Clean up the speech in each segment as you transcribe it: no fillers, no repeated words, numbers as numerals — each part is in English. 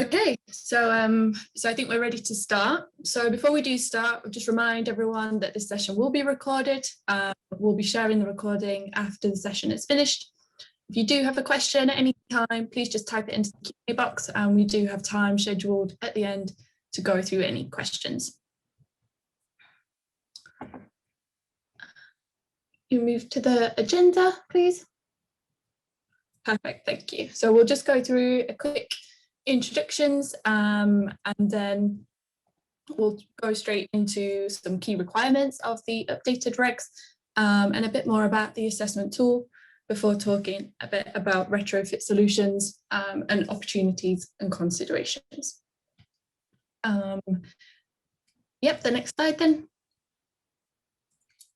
Okay, so I think we're ready to start. So before we do start, I'll just remind everyone that this session will be recorded. We'll be sharing the recording after the session is finished. If you do have a question at any time, please just type it into the Q&A box, and we do have time scheduled at the end to go through any questions. You move to the agenda, please. Perfect, thank you. So we'll just go through a quick introductions and then we'll go straight into some key requirements of the updated regs and a bit more about the assessment tool before talking a bit about retrofit solutions and opportunities and considerations. Yep, the next slide then.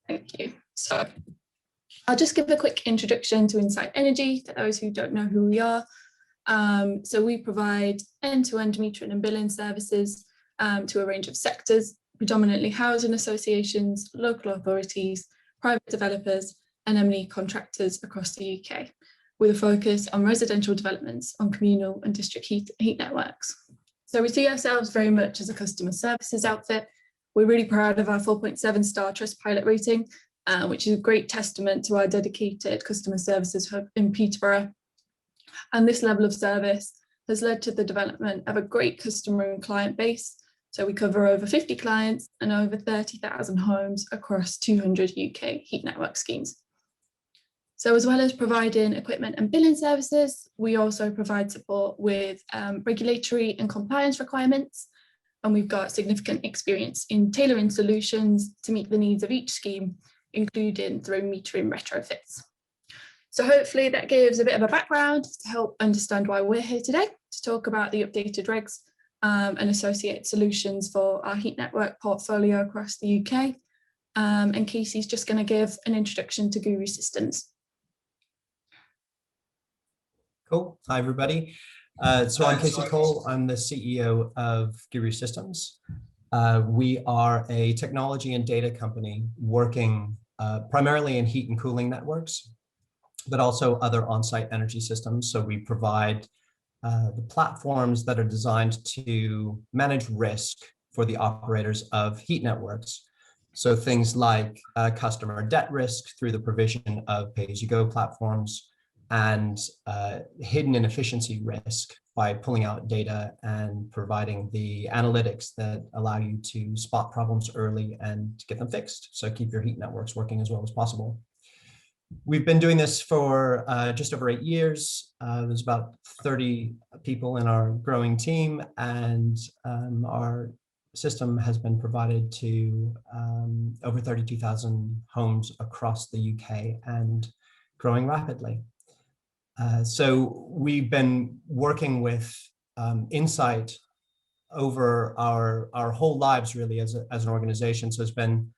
Thank you. So I'll just give a quick introduction to Insite Energy for those who don't know who we are. So we provide end-to-end metering and billing services to a range of sectors, predominantly housing associations, local authorities, private developers, and M&E contractors across the UK, with a focus on residential developments on communal and district heat networks. So we see ourselves very much as a customer services outfit. We're really proud of our 4.7 star Trustpilot rating, which is a great testament to our dedicated customer services hub in Peterborough. And this level of service has led to the development of a great customer and client base. So we cover over 50 clients and over 30,000 homes across 200 UK heat network schemes. So as well as providing equipment and billing services, we also provide support with regulatory and compliance requirements. And we've got significant experience in tailoring solutions to meet the needs of each scheme, including through metering retrofits. So hopefully that gives a bit of a background to help understand why we're here today to talk about the updated regs and associated solutions for our heat network portfolio across the UK. And Casey's just going to give an introduction to Guru Systems. Cool. Hi, everybody. So I'm Casey Cole. I'm the CEO of Guru Systems. We are a technology and data company working primarily in heat and cooling networks, but also other on-site energy systems. So we provide the platforms that are designed to manage risk for the operators of heat networks. So things like customer debt risk through the provision of pay-as-you-go platforms, and hidden inefficiency risk by pulling out data and providing the analytics that allow you to spot problems early and get them fixed. So keep your heat networks working as well as possible. We've been doing this for just over 8 years. There's about 30 people in our growing team, and our system has been provided to over 32,000 homes across the UK and growing rapidly. So we've been working with Insight over our whole lives, really, as an organization. So it's been,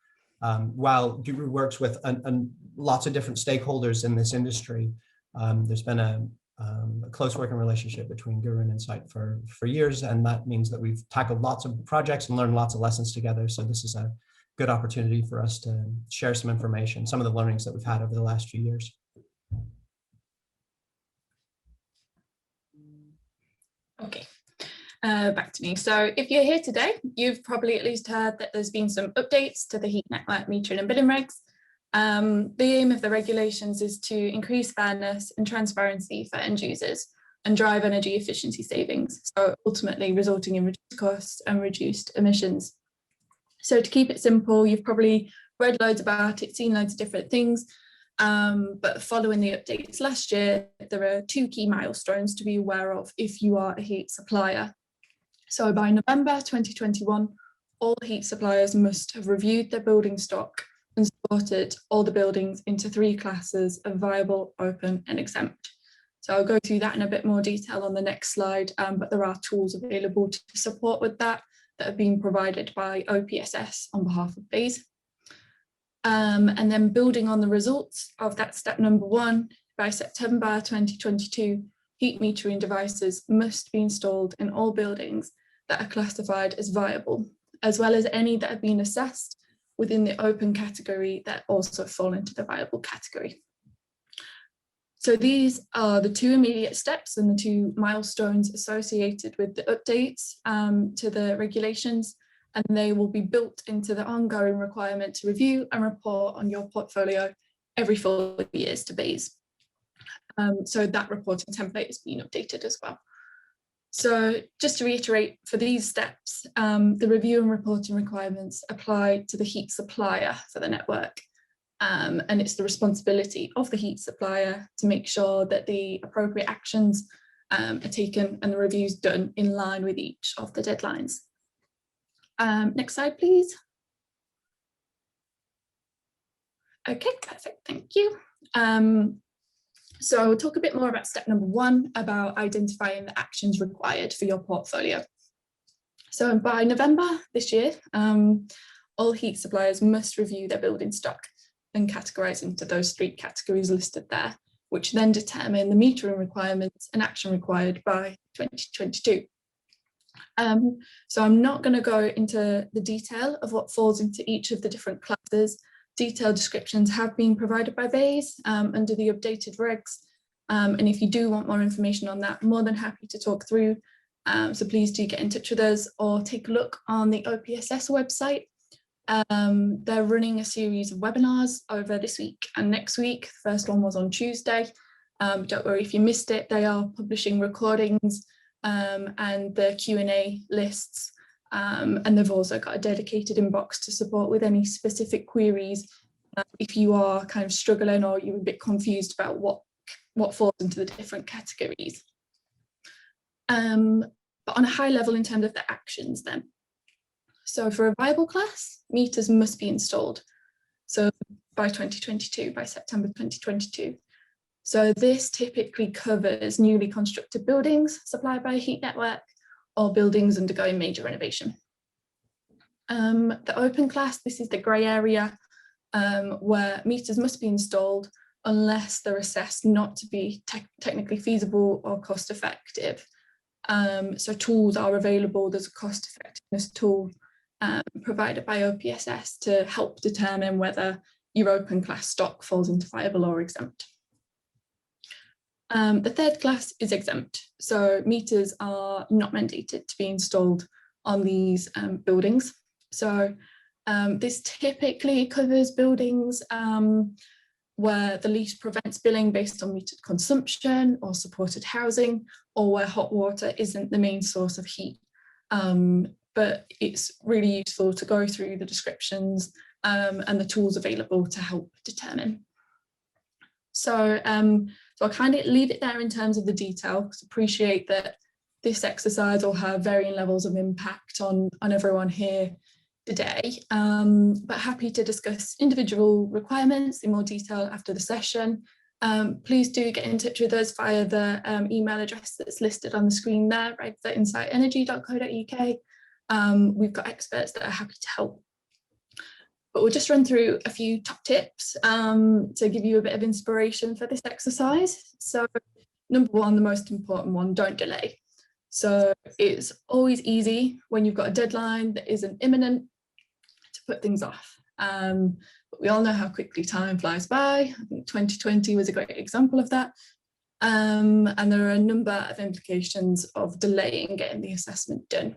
while Guru works with lots of different stakeholders in this industry, there's been a close working relationship between Guru and Insight for years, and that means that we've tackled lots of projects and learned lots of lessons together. So this is a good opportunity for us to share some information, some of the learnings that we've had over the last few years. Okay, back to me. So if you're here today, you've probably at least heard that there's been some updates to the heat network metering and billing regs. The aim of the regulations is to increase fairness and transparency for end users and drive energy efficiency savings, so ultimately resulting in reduced costs and reduced emissions. So to keep it simple, you've probably read loads about it, seen loads of different things. But following the updates last year, there are 2 key milestones to be aware of if you are a heat supplier. So by November 2021, all heat suppliers must have reviewed their building stock and sorted all the buildings into 3 classes of viable, open and exempt. So I'll go through that in a bit more detail on the next slide, but there are tools available to support with that have been provided by OPSS on behalf of BEIS. And then building on the results of that step number 1, by September 2022, heat metering devices must be installed in all buildings that are classified as viable, as well as any that have been assessed within the open category that also fall into the viable category. So these are the two immediate steps and the two milestones associated with the updates to the regulations, and they will be built into the ongoing requirement to review and report on your portfolio every 4 years to BASE. So that reporting template has been updated as well. So just to reiterate, for these steps, the review and reporting requirements apply to the heat supplier for the network. And it's the responsibility of the heat supplier to make sure that the appropriate actions are taken and the reviews done in line with each of the deadlines. Next slide, please. Okay, perfect, thank you. So I'll talk a bit more about step number 1, about identifying the actions required for your portfolio. So by November this year, all heat suppliers must review their building stock and categorise into those 3 categories listed there, which then determine the metering requirements and action required by 2022. So I'm not going to go into the detail of what falls into each of the different classes. Detailed descriptions have been provided by BASE under the updated regs. And if you do want more information on that, more than happy to talk through. So please do get in touch with us or take a look on the OPSS website. They're running a series of webinars over this week and next week. The first one was on Tuesday. Don't worry if you missed it, they are publishing recordings and the Q&A lists. And they've also got a dedicated inbox to support with any specific queries if you are kind of struggling or you're a bit confused about what falls into the different categories. But on a high level in terms of the actions then. So for a viable class, meters must be installed. So by 2022, by September 2022. So this typically covers newly constructed buildings supplied by a heat network or buildings undergoing major renovation. The open class, this is the grey area where meters must be installed unless they're assessed not to be technically feasible or cost effective. So tools are available. There's a cost effectiveness tool provided by OPSS to help determine whether your open class stock falls into viable or exempt. The third class is exempt, so meters are not mandated to be installed on these buildings. So this typically covers buildings where the lease prevents billing based on metered consumption or supported housing, or where hot water isn't the main source of heat. But it's really useful to go through the descriptions and the tools available to help determine. So I'll kind of leave it there in terms of the detail, because I appreciate that this exercise will have varying levels of impact on everyone here today, but happy to discuss individual requirements in more detail after the session. Please do get in touch with us via the email address that's listed on the screen there, retrofitted@insiteenergy.co.uk. We've got experts that are happy to help. But we'll just run through a few top tips to give you a bit of inspiration for this exercise. So number 1, the most important one, don't delay. So it's always easy when you've got a deadline that isn't imminent to put things off. But we all know how quickly time flies by. I think 2020 was a great example of that. And there are a number of implications of delaying getting the assessment done.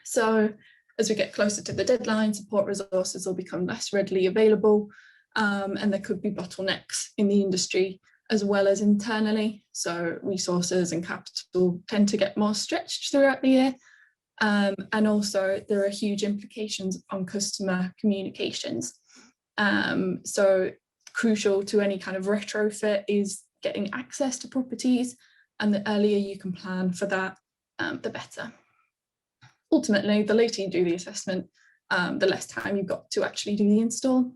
So as we get closer to the deadline, support resources will become less readily available, and there could be bottlenecks in the industry as well as internally. So resources and capital tend to get more stretched throughout the year. And also there are huge implications on customer communications. So crucial to any kind of retrofit is getting access to properties, and the earlier you can plan for that, the better. Ultimately, the later you do the assessment, the less time you've got to actually do the install.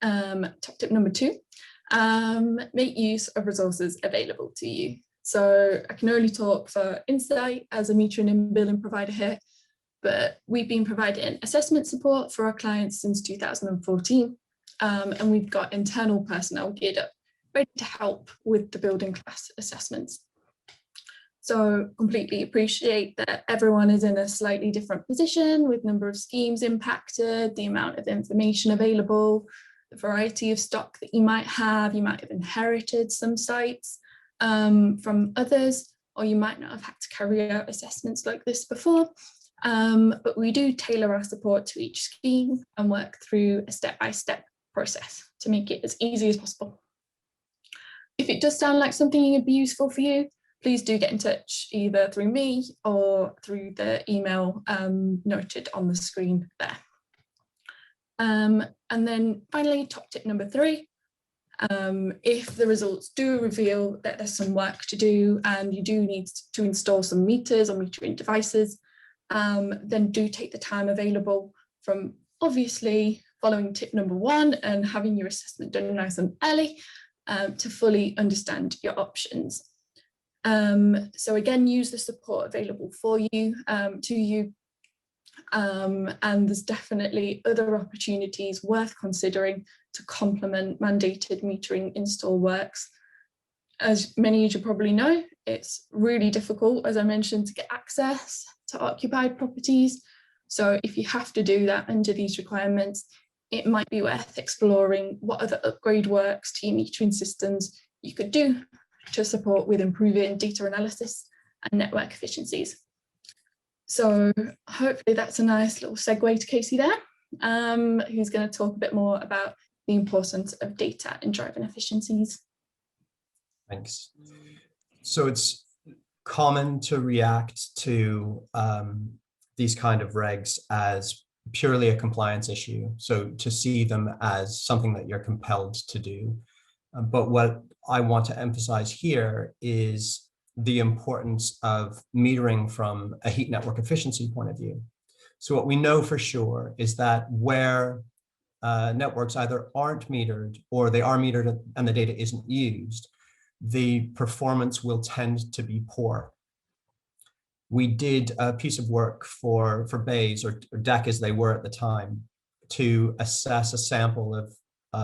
Top tip number 2, make use of resources available to you. So I can only talk for Insight as a metering and billing provider here, but we've been providing assessment support for our clients since 2014, and we've got internal personnel geared up, ready to help with the building class assessments. So completely appreciate that everyone is in a slightly different position with number of schemes impacted, the amount of information available, the variety of stock that you might have. You might have inherited some sites from others, or you might not have had to carry out assessments like this before. But we do tailor our support to each scheme and work through a step-by-step process to make it as easy as possible. If it does sound like something that would be useful for you, please do get in touch either through me or through the email noted on the screen there. And then finally, top tip number 3, if the results do reveal that there's some work to do and you do need to install some meters or metering devices, then do take the time available from obviously following tip number 1 and having your assessment done nice and early to fully understand your options. So again, use the support available for you, to you, and there's definitely other opportunities worth considering to complement mandated metering install works. As many of you probably know, it's really difficult, as I mentioned, to get access to occupied properties. So if you have to do that under these requirements, it might be worth exploring what other upgrade works to your metering systems you could do to support with improving data analysis and network efficiencies. So hopefully that's a nice little segue to Casey there, who's going to talk a bit more about the importance of data in driving efficiencies. Thanks. So it's common to react to these kind of regs as purely a compliance issue. So to see them as something that you're compelled to do. But what I want to emphasize here is the importance of metering from a heat network efficiency point of view. So what we know for sure is that where networks either aren't metered or they are metered and the data isn't used, the performance will tend to be poor. We did a piece of work for BEIS or DEC as they were at the time to assess a sample of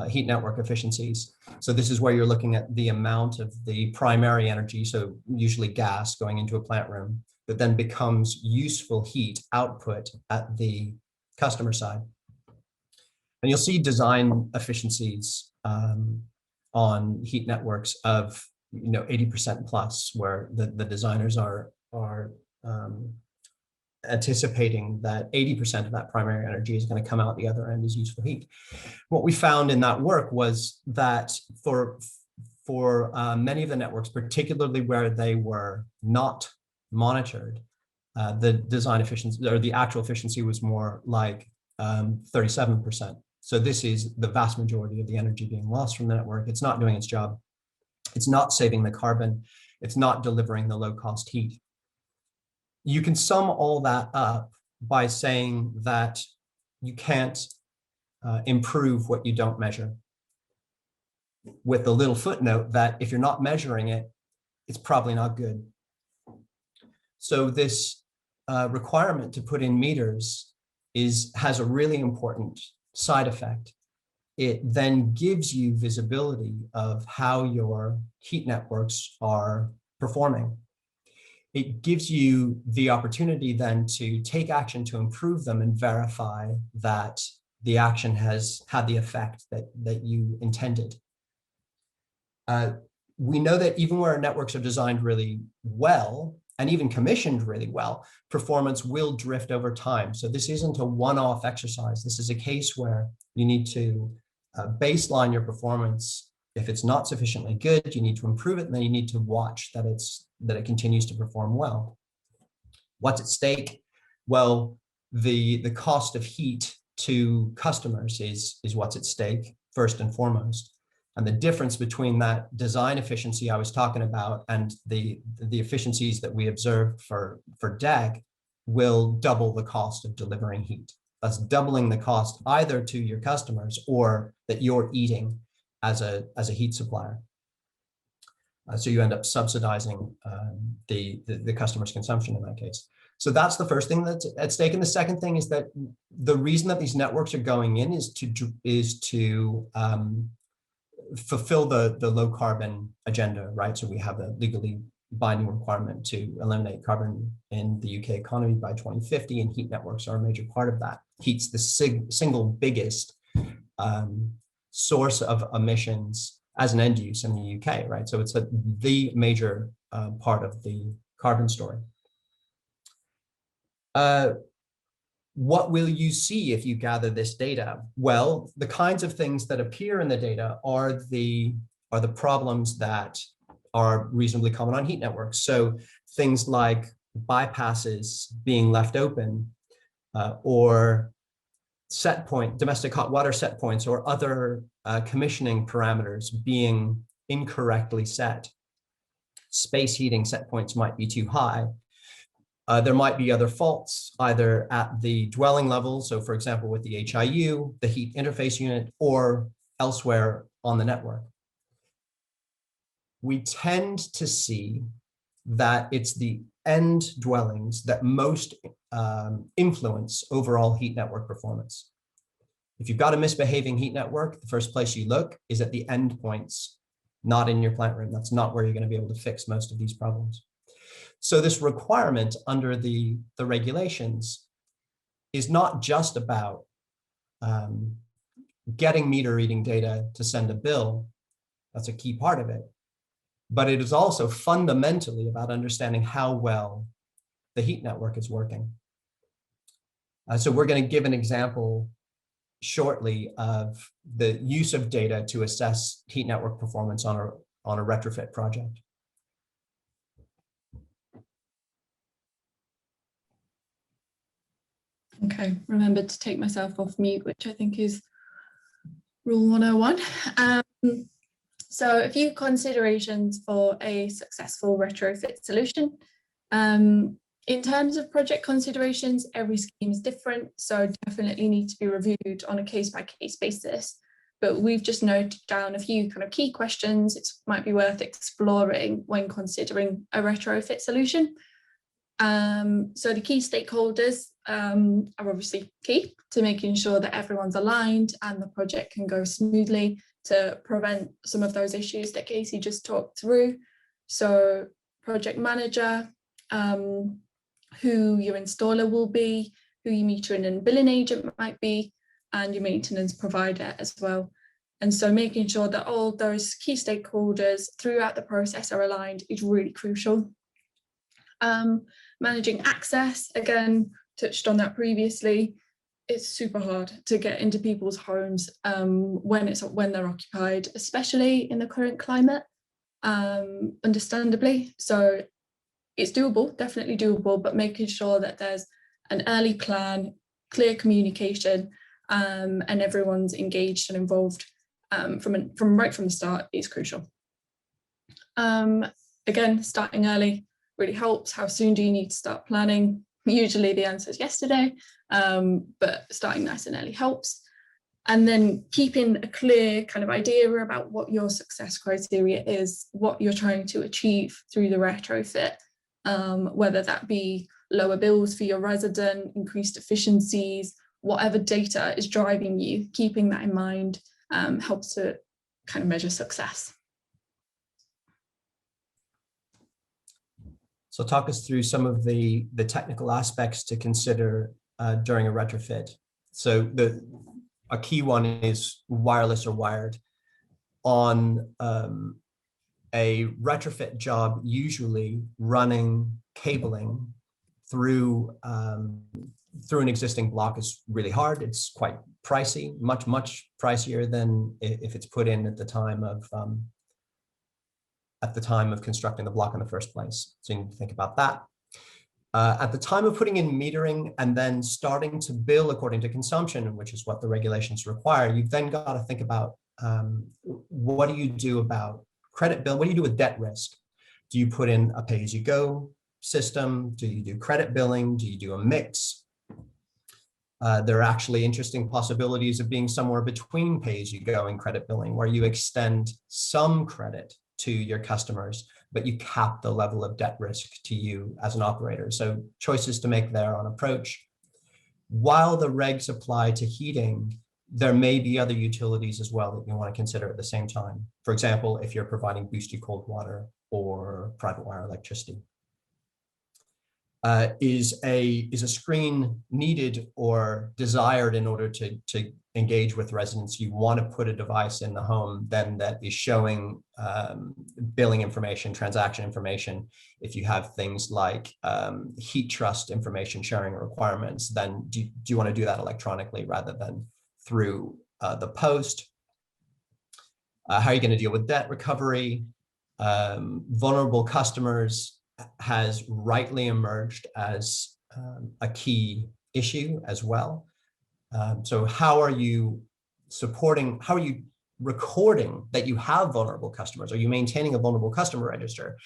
heat network efficiencies. So this is where you're looking at the amount of the primary energy, so usually gas going into a plant room, that then becomes useful heat output at the customer side. And you'll see design efficiencies on heat networks of 80% plus, where the designers are anticipating that 80% of that primary energy is going to come out the other end as useful heat. What we found in that work was that for many of the networks, particularly where they were not monitored, the design efficiency or the actual efficiency was more like 37%. So this is the vast majority of the energy being lost from the network. It's not doing its job. It's not saving the carbon. It's not delivering the low-cost heat. You can sum all that up by saying that you can't improve what you don't measure, with the little footnote that if you're not measuring it, it's probably not good. So this requirement to put in meters has a really important side effect. It then gives you visibility of how your heat networks are performing. It gives you the opportunity then to take action to improve them and verify that the action has had the effect that you intended. We know that even where our networks are designed really well and even commissioned really well, performance will drift over time. So this isn't a one-off exercise. This is a case where you need to baseline your performance. If it's not sufficiently good, you need to improve it, and then you need to watch that it continues to perform well. What's at stake? Well, the cost of heat to customers is what's at stake first and foremost. And the difference between that design efficiency I was talking about and the efficiencies that we observed for DEC will double the cost of delivering heat. That's doubling the cost either to your customers or that you're eating as a heat supplier. So you end up subsidizing the customer's consumption in that case. So that's the first thing that's at stake. And the second thing is that the reason that these networks are going in is to fulfill the low carbon agenda, right? So we have a legally binding requirement to eliminate carbon in the UK economy by 2050, and heat networks are a major part of that. Heat's the single biggest source of emissions as an end use in the UK, right? So it's the major part of the carbon story. What will you see if you gather this data? Well, the kinds of things that appear in the data are the problems that are reasonably common on heat networks. So things like bypasses being left open, or set point, domestic hot water set points, or other commissioning parameters being incorrectly set. Space heating set points might be too high. There might be other faults, either at the dwelling level, so for example, with the HIU, the heat interface unit, or elsewhere on the network. We tend to see that it's the end dwellings that most influence overall heat network performance. If you've got a misbehaving heat network, the first place you look is at the endpoints, not in your plant room. That's not where you're going to be able to fix most of these problems. So this requirement under the regulations is not just about getting meter reading data to send a bill. That's a key part of it. But it is also fundamentally about understanding how well the heat network is working. So we're going to give an example shortly of the use of data to assess heat network performance on a retrofit project. Okay, remembered to take myself off mute, which I think is rule 101. So a few considerations for a successful retrofit solution. In terms of project considerations, every scheme is different, so definitely need to be reviewed on a case-by-case basis. But we've just noted down a few kind of key questions it might be worth exploring when considering a retrofit solution. So the key stakeholders are obviously key to making sure that everyone's aligned and the project can go smoothly to prevent some of those issues that Casey just talked through. So project manager, who your installer will be, who your metering and billing agent might be, and your maintenance provider as well. And so making sure that all those key stakeholders throughout the process are aligned is really crucial. Managing access, again, touched on that previously. It's super hard to get into people's homes when they're occupied, especially in the current climate, understandably. So it's doable, definitely doable, but making sure that there's an early plan, clear communication, and everyone's engaged and involved from right from the start is crucial. Again, starting early really helps. How soon do you need to start planning? Usually the answer is yesterday, but starting nice and early helps. And then keeping a clear kind of idea about what your success criteria is, what you're trying to achieve through the retrofit, whether that be lower bills for your resident, increased efficiencies, whatever data is driving you, keeping that in mind helps to kind of measure success. So talk us through some of the technical aspects to consider during a retrofit. So a key one is wireless or wired. On a retrofit job, usually running cabling through an existing block is really hard. It's quite pricey, much pricier than if it's put in at the time of constructing the block in the first place. So you need to think about that. At the time of putting in metering and then starting to bill according to consumption, which is what the regulations require, you've then got to think about what do you do about credit bill? What do you do with debt risk? Do you put in a pay-as-you-go system? Do you do credit billing? Do you do a mix? There are actually interesting possibilities of being somewhere between pay-as-you-go and credit billing, where you extend some credit to your customers, but you cap the level of debt risk to you as an operator. So choices to make there on approach. While the regs apply to heating, there may be other utilities as well that you want to consider at the same time. For example, if you're providing boosted cold water or private wire electricity. Is a screen needed or desired in order to engage with residents, you want to put a device in the home then that is showing billing information, transaction information. If you have things like heat trust information sharing requirements, then do you want to do that electronically rather than through the post? How are you going to deal with debt recovery? Vulnerable customers has rightly emerged as a key issue as well. So how are you supporting, how are you recording that you have vulnerable customers? Are you maintaining a vulnerable customer register?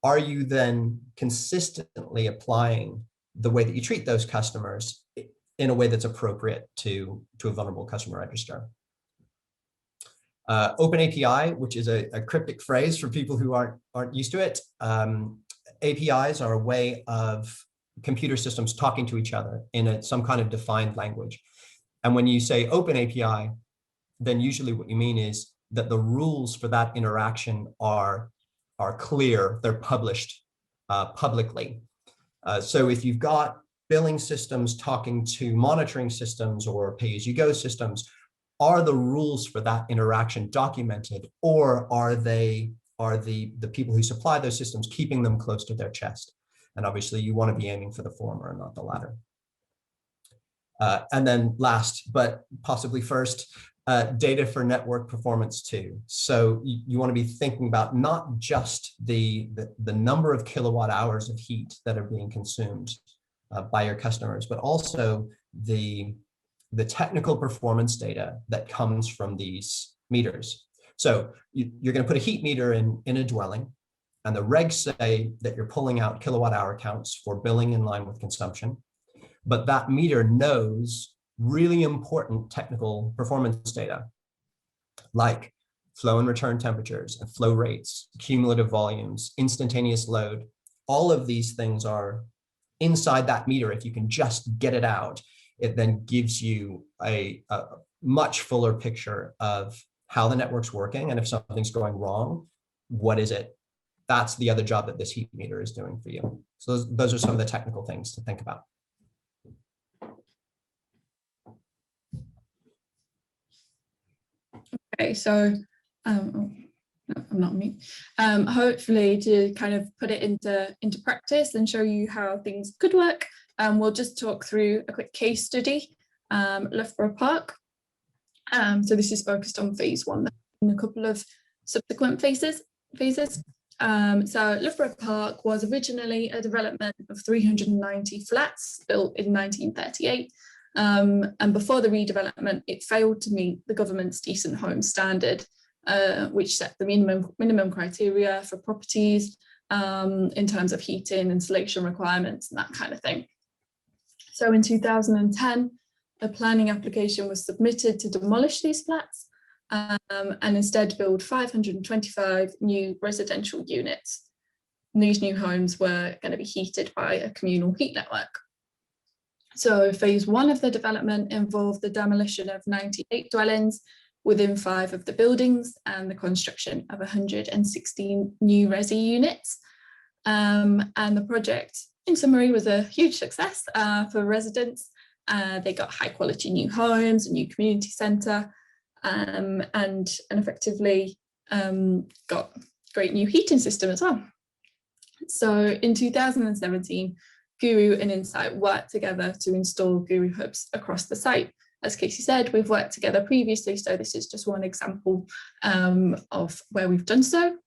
Are you then consistently applying the way that you treat those customers in a way that's appropriate to a vulnerable customer register? Open API, which is a cryptic phrase for people who aren't used to it. APIs are a way of computer systems talking to each other in some kind of defined language. And when you say open API, then usually what you mean is that the rules for that interaction are clear, they're published publicly. So if you've got billing systems talking to monitoring systems or pay-as-you-go systems, are the rules for that interaction documented, or are the people who supply those systems keeping them close to their chest? And obviously you want to be aiming for the former and not the latter. And then last, but possibly first, data for network performance too. So you want to be thinking about not just the number of kilowatt hours of heat that are being consumed by your customers, but also the technical performance data that comes from these meters. So you're going to put a heat meter in a dwelling, and the regs say that you're pulling out kilowatt hour counts for billing in line with consumption. But that meter knows really important technical performance data, like flow and return temperatures and flow rates, cumulative volumes, instantaneous load. All of these things are inside that meter. If you can just get it out, it then gives you a much fuller picture of how the network's working, and if something's going wrong, what is it? That's the other job that this heat meter is doing for you. So those are some of the technical things to think about. Okay, so no, I'm not me. Hopefully to kind of put it into practice and show you how things could work, we'll just talk through a quick case study, Loughborough Park. So this is focused on phase one and a couple of subsequent phases. So Loughborough Park was originally a development of 390 flats built in 1938. And before the redevelopment, it failed to meet the government's decent home standard, which set the minimum criteria for properties in terms of heating, insulation requirements, and that kind of thing. So in 2010, a planning application was submitted to demolish these flats and instead build 525 new residential units. And these new homes were going to be heated by a communal heat network. So phase one of the development involved the demolition of 98 dwellings within 5 of the buildings and the construction of 116 new resi units. And the project, in summary, was a huge success for residents. They got high quality new homes, a new community centre, and effectively got great new heating system as well. So in 2017, Guru and Insight worked together to install Guru hubs across the site. As Casey said, we've worked together previously, so this is just one example of where we've done so.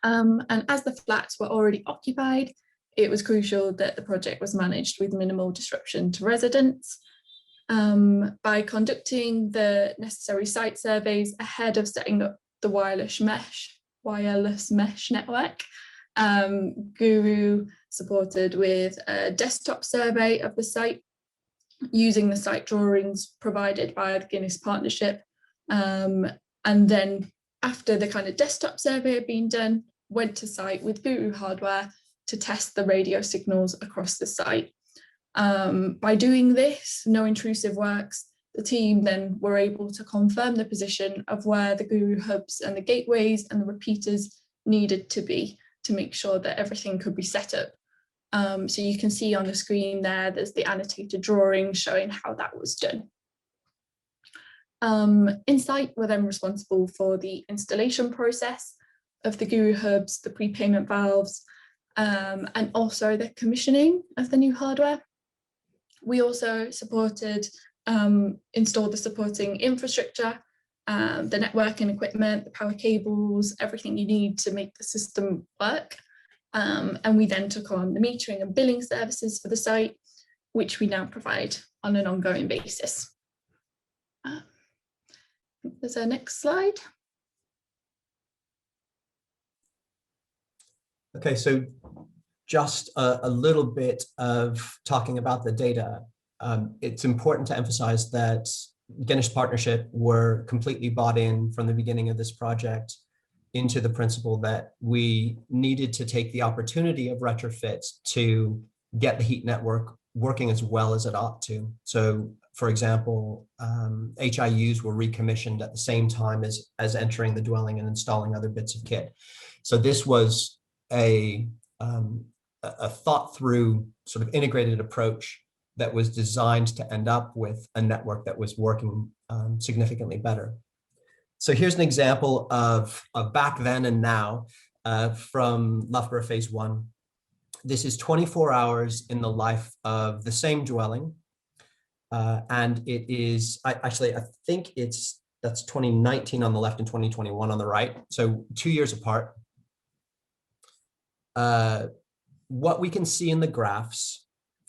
And as the flats were already occupied, it was crucial that the project was managed with minimal disruption to residents. By conducting the necessary site surveys ahead of setting up the wireless mesh network, Guru supported with a desktop survey of the site using the site drawings provided by the Guinness Partnership. And then after the kind of desktop survey had been done, went to site with Guru hardware to test the radio signals across the site. By doing this, no intrusive works, the team then were able to confirm the position of where the Guru hubs and the gateways and the repeaters needed to be to make sure that everything could be set up. So you can see on the screen there's the annotated drawing showing how that was done. Insight were then responsible for the installation process of the Guru hubs, the prepayment valves, and also the commissioning of the new hardware. We also supported, installed the supporting infrastructure, the networking equipment, the power cables, everything you need to make the system work. And we then took on the metering and billing services for the site, which we now provide on an ongoing basis. There's our next slide. Okay, so just a little bit of talking about the data. It's important to emphasize that Guinness Partnership were completely bought in from the beginning of this project into the principle that we needed to take the opportunity of retrofit to get the heat network working as well as it ought to. So, for example, HIUs were recommissioned at the same time as entering the dwelling and installing other bits of kit. So this was a thought through sort of integrated approach that was designed to end up with a network that was working significantly better. So here's an example of back then and now from Loughborough Phase 1. This is 24 hours in the life of the same dwelling. And it is, I think that's 2019 on the left and 2021 on the right. So 2 years apart. What we can see in the graphs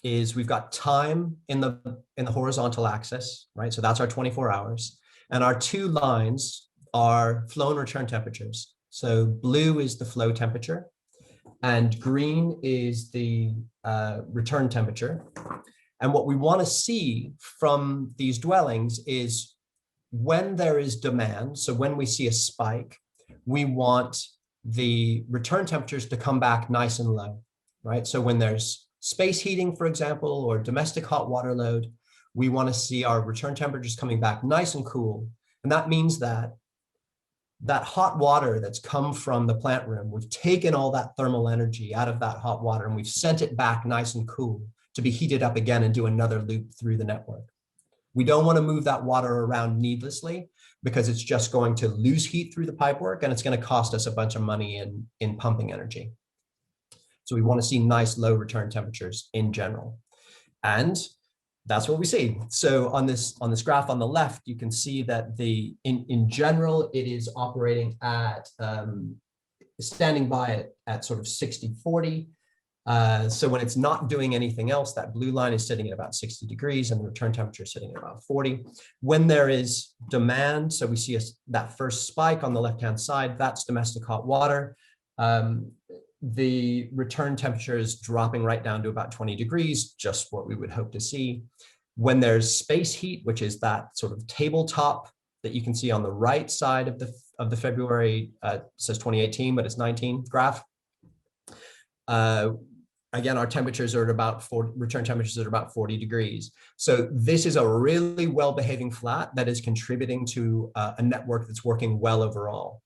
is we've got time in the horizontal axis, right? So that's our 24 hours. And our two lines are flow and return temperatures. So blue is the flow temperature and green is the return temperature. And what we want to see from these dwellings is when there is demand, so when we see a spike, we want the return temperatures to come back nice and low, right? So when there's space heating, for example, or domestic hot water load, we want to see our return temperatures coming back nice and cool. And that means that that hot water that's come from the plant room, we've taken all that thermal energy out of that hot water and we've sent it back nice and cool to be heated up again and do another loop through the network. We don't want to move that water around needlessly because it's just going to lose heat through the pipework and it's going to cost us a bunch of money in pumping energy. So we want to see nice low return temperatures in general. And that's what we see. So on this graph on the left, you can see that in general, it is operating at, standing by at sort of 60-40. So when it's not doing anything else, that blue line is sitting at about 60 degrees and the return temperature is sitting at about 40. When there is demand, so we see that first spike on the left-hand side, that's domestic hot water. The return temperature is dropping right down to about 20 degrees, just what we would hope to see. When there's space heat, which is that sort of tabletop that you can see on the right side of the February, it says 2018, but it's 19 graph. Again, our temperatures are at about return temperatures are at about 40 degrees. So this is a really well-behaving flat that is contributing to a network that's working well overall.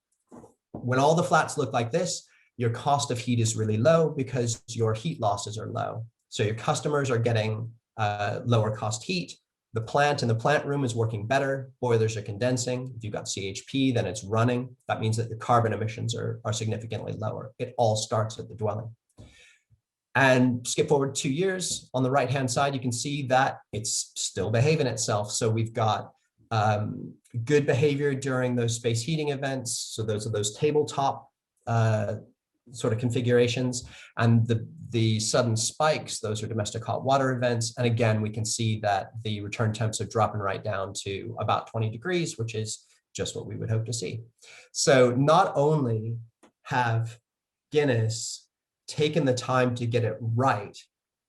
When all the flats look like this, your cost of heat is really low because your heat losses are low. So your customers are getting lower cost heat. The plant in the plant room is working better. Boilers are condensing. If you've got CHP, then it's running. That means that the carbon emissions are significantly lower. It all starts at the dwelling. And skip forward 2 years, on the right-hand side, you can see that it's still behaving itself. So we've got good behavior during those space heating events. So those are those tabletop sort of configurations, and the sudden spikes, those are domestic hot water events. And again, we can see that the return temps are dropping right down to about 20 degrees, which is just what we would hope to see. So not only have Guinness taken the time to get it right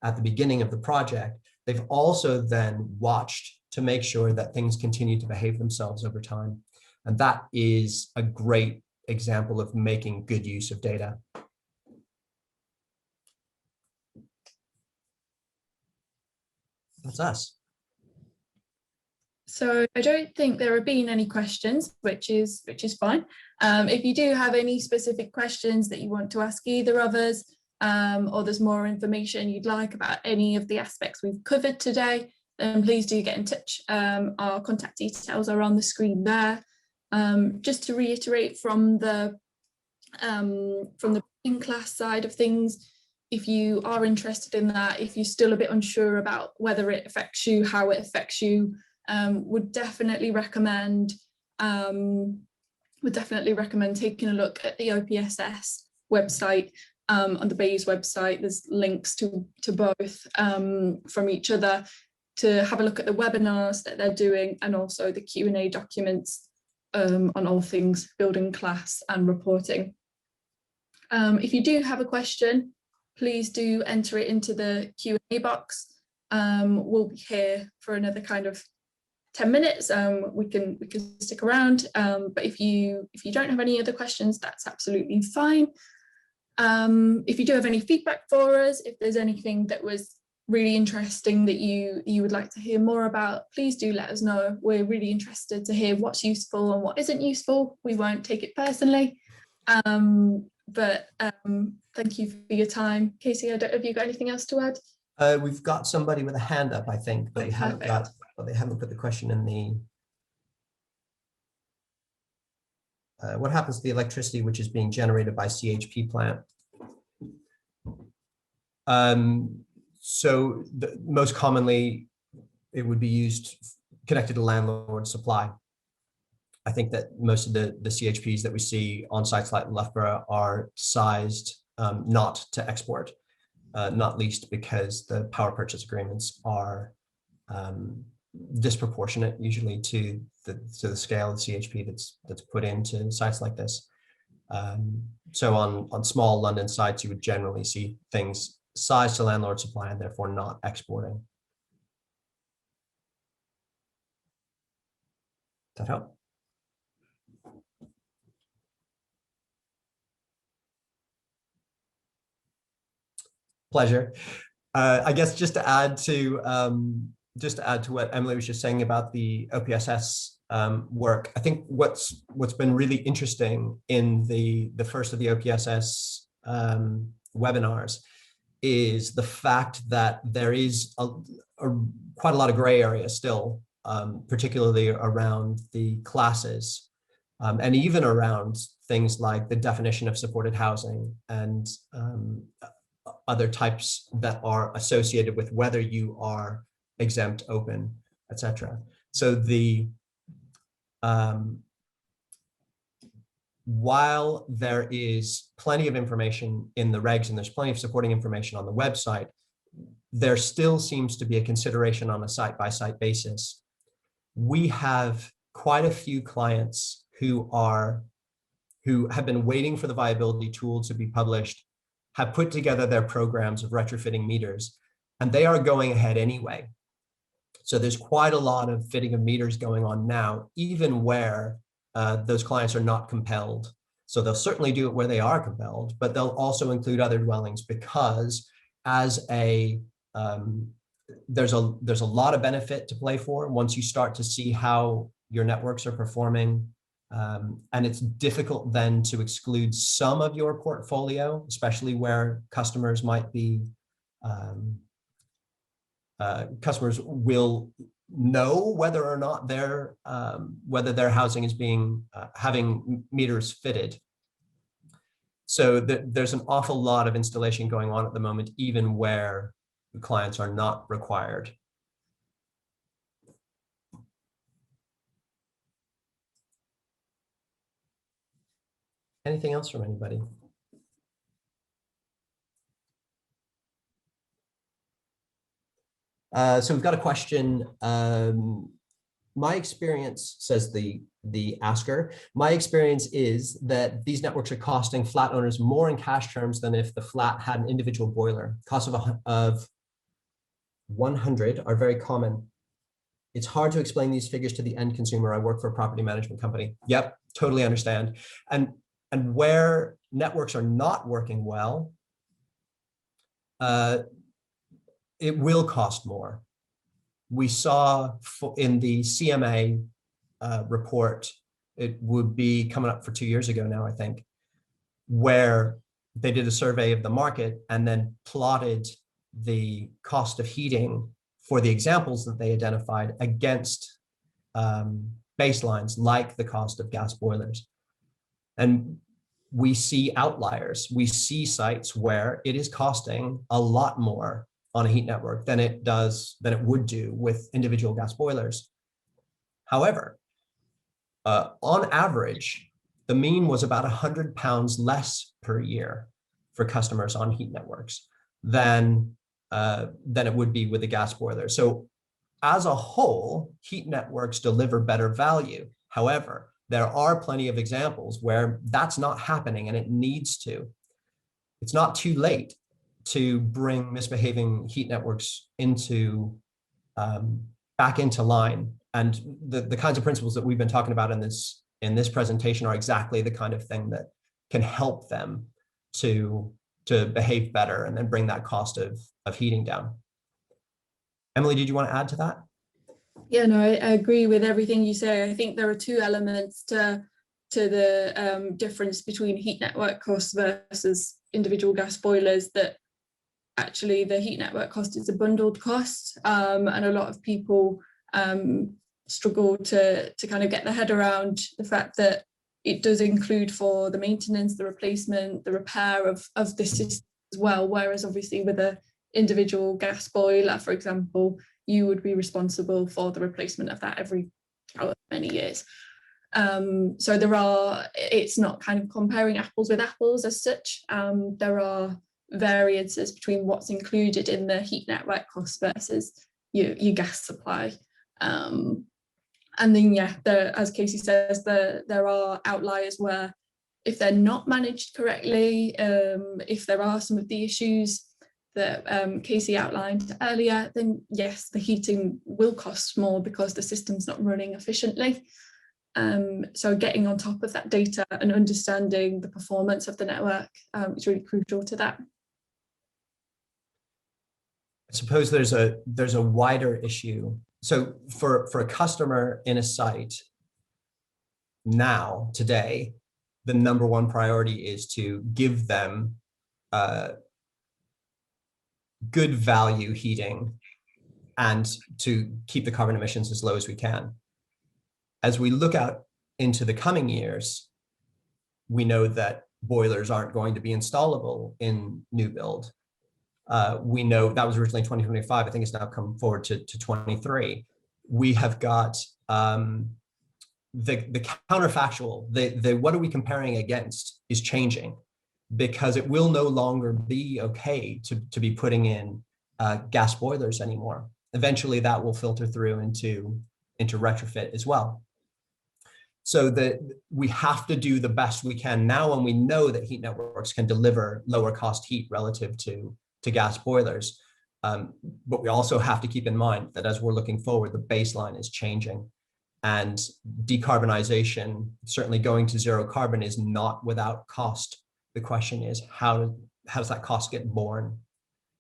at the beginning of the project, they've also then watched to make sure that things continue to behave themselves over time. And that is a great example of making good use of data. That's us. So I don't think there have been any questions, which is fine. If you do have any specific questions that you want to ask either of us, or there's more information you'd like about any of the aspects we've covered today, then please do get in touch. Our contact details are on the screen there. Just to reiterate from the in-class side of things, if you are interested in that, if you're still a bit unsure about whether it affects you, how it affects you, would definitely recommend taking a look at the OPSS website. On the BEIS website, there's links to both from each other, to have a look at the webinars that they're doing, and also the Q&A documents on all things building class and reporting. If you do have a question, please do enter it into the Q&A box. We'll be here for another kind of 10 minutes. We can stick around, but if you don't have any other questions, that's absolutely fine. If you do have any feedback for us, if there's anything that was really interesting that you would like to hear more about, please do let us know. We're really interested to hear what's useful and what isn't useful. We won't take it personally. But thank you for your time. Casey, I don't know if you've got anything else to add? We've got somebody with a hand up, I think, but they haven't put the question in the what happens to the electricity which is being generated by CHP plant? So most commonly, it would be used connected to landlord supply. I think that most of the CHPs that we see on sites like Loughborough are sized not to export, not least because the power purchase agreements are disproportionate usually to the scale of CHP that's put into sites like this. So on small London sites, you would generally see things sized to landlord supply and therefore not exporting. Does that help? Pleasure. I guess just to add to what Emily was just saying about the OPSS work, I think what's been really interesting in the first of the OPSS webinars is the fact that there is quite a lot of gray area still, particularly around the classes, and even around things like the definition of supported housing and other types that are associated with whether you are exempt, open, etc. So while there is plenty of information in the regs and there's plenty of supporting information on the website, there still seems to be a consideration on a site-by-site basis. We have quite a few clients who have been waiting for the viability tool to be published, have put together their programs of retrofitting meters, and they are going ahead anyway. So there's quite a lot of fitting of meters going on now, even where those clients are not compelled. So they'll certainly do it where they are compelled, but they'll also include other dwellings because as there's a lot of benefit to play for once you start to see how your networks are performing. And it's difficult then to exclude some of your portfolio, especially where customers might be, customers will know whether or not whether their housing is having meters fitted. So there's an awful lot of installation going on at the moment, even where the clients are not required. Anything else from anybody? So we've got a question. My experience, says the asker, my experience is that these networks are costing flat owners more in cash terms than if the flat had an individual boiler. Costs of 100 are very common. It's hard to explain these figures to the end consumer. I work for a property management company. Yep, totally understand. And where networks are not working well, it will cost more. We saw in the CMA report, it would be coming up for 2 years ago now, I think, where they did a survey of the market and then plotted the cost of heating for the examples that they identified against baselines like the cost of gas boilers. And we see outliers. We see sites where it is costing a lot more on a heat network than it would do with individual gas boilers. However, on average, the mean was about £100 less per year for customers on heat networks than it would be with a gas boiler. So as a whole, heat networks deliver better value. However, there are plenty of examples where that's not happening and it needs to. It's not too late to bring misbehaving heat networks into back into line. And the kinds of principles that we've been talking about in this presentation are exactly the kind of thing that can help them to behave better and then bring that cost of heating down. Emily, did you want to add to that? Yeah, no, I agree with everything you say. I think there are two elements to the difference between heat network costs versus individual gas boilers, that actually the heat network cost is a bundled cost, and a lot of people struggle to kind of get their head around the fact that it does include for the maintenance, the replacement, the repair of the system as well, whereas obviously with an individual gas boiler, for example, you would be responsible for the replacement of that every however many years. So it's not kind of comparing apples with apples as such. There are variances between what's included in the heat network cost versus your gas supply. And then, yeah, as Casey says, there are outliers where if they're not managed correctly, if there are some of the issues that Casey outlined earlier, then yes, the heating will cost more because the system's not running efficiently. So getting on top of that data and understanding the performance of the network is really crucial to that. I suppose there's a wider issue. So for a customer in a site now, today, the number one priority is to give them good value heating and to keep the carbon emissions as low as we can. As we look out into the coming years, we know that boilers aren't going to be installable in new build. We know that was originally 2025. I think it's now come forward to 23. We have got the counterfactual, the what are we comparing against is changing, because it will no longer be okay to be putting in gas boilers anymore. Eventually that will filter through into retrofit as well. So that we have to do the best we can now, and we know that heat networks can deliver lower cost heat relative to gas boilers. But we also have to keep in mind that as we're looking forward, the baseline is changing, and decarbonization, certainly going to zero carbon, is not without cost. The question is, how does that cost get borne?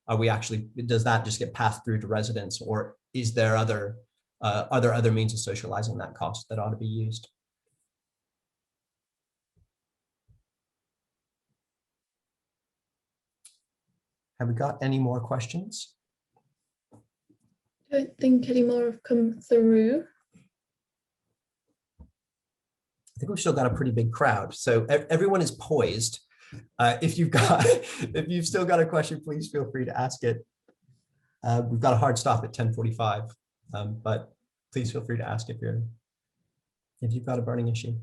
Does that just get passed through to residents, or is there are there other means of socializing that cost that ought to be used? Have we got any more questions? I don't think any more have come through. I think we've still got a pretty big crowd, so everyone is poised. If you've still got a question, please feel free to ask it. We've got a hard stop at 10:45, but please feel free to ask if you've got a burning issue.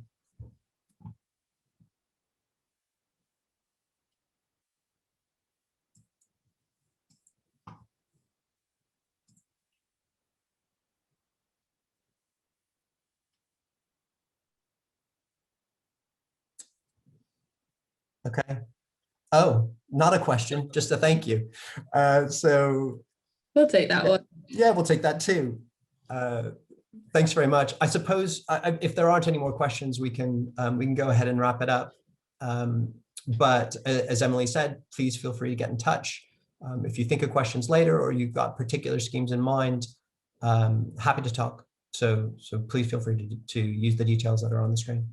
Okay. Oh, not a question, just a thank you. So We'll take that one. Yeah, we'll take that too. Thanks very much. I suppose if there aren't any more questions, we can go ahead and wrap it up. But as Emily said, please feel free to get in touch. If you think of questions later, or you've got particular schemes in mind, happy to talk. So please feel free to use the details that are on the screen.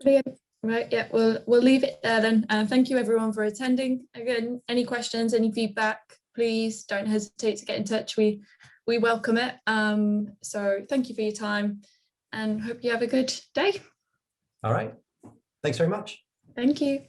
Brilliant. Right, yeah, we'll leave it there then. Thank you everyone for attending. Again, any questions, any feedback, please don't hesitate to get in touch. We welcome it. So thank you for your time and hope you have a good day. All right. Thanks very much. Thank you.